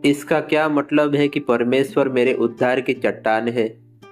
इसका क्या मतलब है कि परमेश्वर मेरे उद्धार की चट्टान है?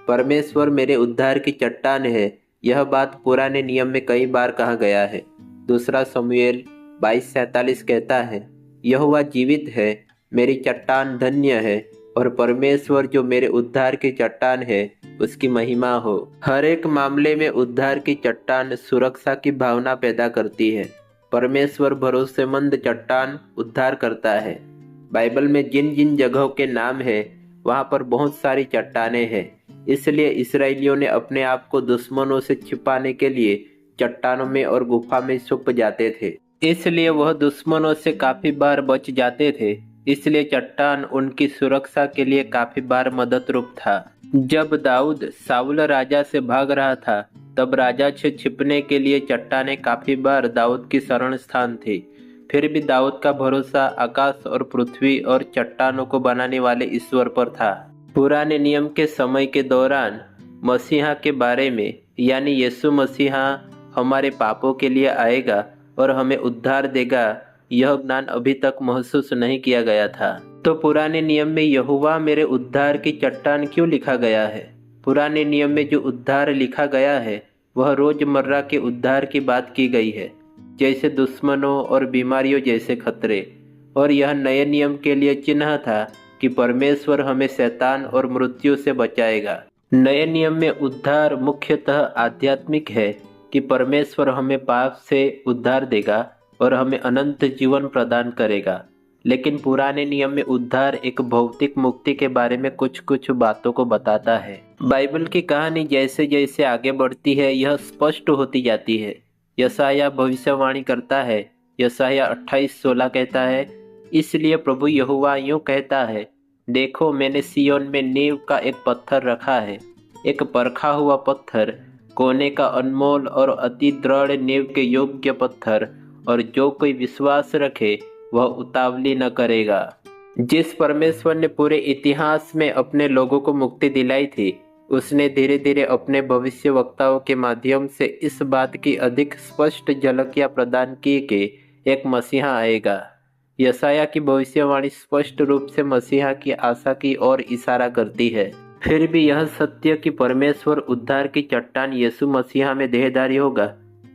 परमेश्वर मेरे उद्धार की चट्टान है, यह बात पुराने नियम में कई बार कहा गया है। दूसरा शमूएल 22:47 कहता है, यहोवा जीवित है, मेरी चट्टान धन्य है, और परमेश्वर जो मेरे उद्धार की चट्टान है, उसकी महिमा हो। हर एक मामले में उद्धार की चट्टान सुरक्षा की भावना पैदा करती है। परमेश्वर भरोसेमंद चट्टान उद्धार करता है। बाइबल में जिन जिन जगहों के नाम है, वहां पर बहुत सारी चट्टानें हैं। इसलिए इस्राएलियों ने अपने आप को दुश्मनों से छिपाने के लिए चट्टानों में और गुफा में छुप जाते थे। इसलिए वह दुश्मनों से काफी बार बच जाते थे। इसलिए चट्टान उनकी सुरक्षा के लिए काफी बार मदद रूप था। जब दाऊद साउल राजा से भाग रहा था, तब राजा से छिपने के लिए चट्टानें काफी बार दाऊद की शरण स्थान थी। फिर भी दाऊद का भरोसा आकाश और पृथ्वी और चट्टानों को बनाने वाले ईश्वर पर था। पुराने नियम के समय के दौरान मसीहा के बारे में, यानी यीशु मसीहा हमारे पापों के लिए आएगा और हमें उद्धार देगा, यह ज्ञान अभी तक महसूस नहीं किया गया था। तो पुराने नियम में यहोवा मेरे उद्धार की चट्टान क्यों लिखा गया है? पुराने नियम में जो उद्धार लिखा गया है, वह रोजमर्रा के उद्धार की बात की गई है, जैसे दुश्मनों और बीमारियों जैसे खतरे। और यह नए नियम के लिए चिन्ह था कि परमेश्वर हमें शैतान और मृत्यु से बचाएगा। नए नियम में उद्धार मुख्यतः आध्यात्मिक है कि परमेश्वर हमें पाप से उद्धार देगा और हमें अनंत जीवन प्रदान करेगा। लेकिन पुराने नियम में उद्धार एक भौतिक मुक्ति के बारे में कुछ कुछ बातों को बताता है। बाइबल की कहानी जैसे जैसे आगे बढ़ती है, यह स्पष्ट होती जाती है। यशायाह भविष्यवाणी करता है। यशायाह 28:16 कहता है, इसलिए प्रभु यहोवा यूं कहता है, देखो मैंने सिय्योन में नींव का एक पत्थर रखा है, एक परखा हुआ पत्थर, कोने का अनमोल और अति दृढ़ नींव के योग्य पत्थर, और जो कोई विश्वास रखे वह उतावली न करेगा। जिस परमेश्वर ने पूरे इतिहास में अपने लोगों को मुक्ति दिलाई थी, उसने धीरे धीरे अपने भविष्यवक्ताओं के माध्यम से इस बात की अधिक स्पष्ट झलकियां प्रदान की कि एक मसीहा आएगा। यशायाह की भविष्यवाणी स्पष्ट रूप से मसीहा की आशा की ओर इशारा करती है। फिर भी यह सत्य कि परमेश्वर उद्धार की चट्टान यीशु मसीहा में देहधारी होगा,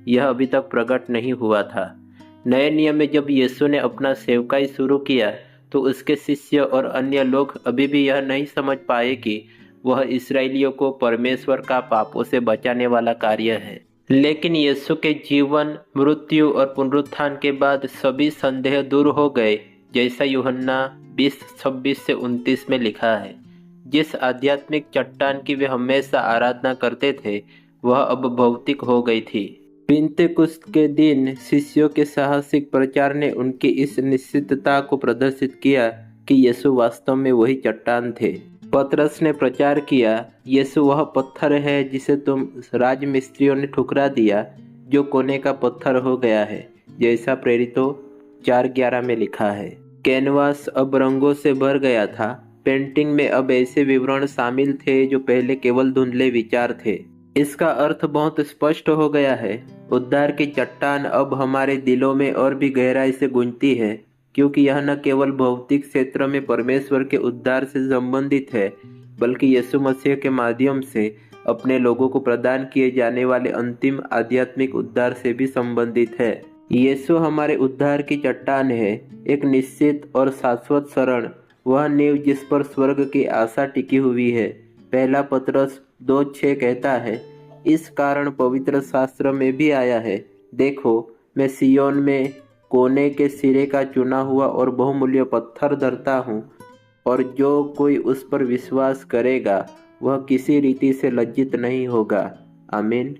यह अभी तक प्रकट नहीं हुआ था। नए नियम में जब यीशु ने अपना सेवकाई शुरू किया, तो उसके शिष्य और अन्य लोग अभी भी यह नहीं समझ पाए कि वह इस्राएलियों को परमेश्वर का पापों से बचाने वाला कार्य है। लेकिन यीशु के जीवन, मृत्यु और पुनरुत्थान के बाद सभी संदेह दूर हो गए, जैसा यूहन्ना 20:26-29 में लिखा है। जिस आध्यात्मिक चट्टान की वे हमेशा आराधना करते थे, वह अब भौतिक हो गई थी। पिन्तेकुस्त के दिन शिष्यों के साहसिक प्रचार ने उनकी इस निश्चितता को प्रदर्शित किया कि यीशु वास्तव में वही चट्टान थे। पतरस ने प्रचार किया, यीशु वह पत्थर है जिसे तुम राजमिस्त्रियों ने ठुकरा दिया, जो कोने का पत्थर हो गया है, जैसा प्रेरितों 4:11 में लिखा है। कैनवास अब रंगों से भर गया था। पेंटिंग में अब ऐसे विवरण शामिल थे जो पहले केवल धुंधले विचार थे। इसका अर्थ बहुत स्पष्ट हो गया है। उद्धार की चट्टान अब हमारे दिलों में और भी गहराई से गूंजती है, क्योंकि यह न केवल भौतिक क्षेत्र में परमेश्वर के उद्धार से संबंधित है, बल्कि यीशु मसीह के माध्यम से अपने लोगों को प्रदान किए जाने वाले अंतिम आध्यात्मिक उद्धार से भी संबंधित है। यीशु हमारे उद्धार की चट्टान है, एक निश्चित और शाश्वत शरण, वह नींव जिस पर स्वर्ग की आशा टिकी हुई है। पहला पतरस 2:6 कहता है, इस कारण पवित्र शास्त्र में भी आया है, देखो मैं सिय्योन में कोने के सिरे का चुना हुआ और बहुमूल्य पत्थर धरता हूँ, और जो कोई उस पर विश्वास करेगा वह किसी रीति से लज्जित नहीं होगा। आमीन।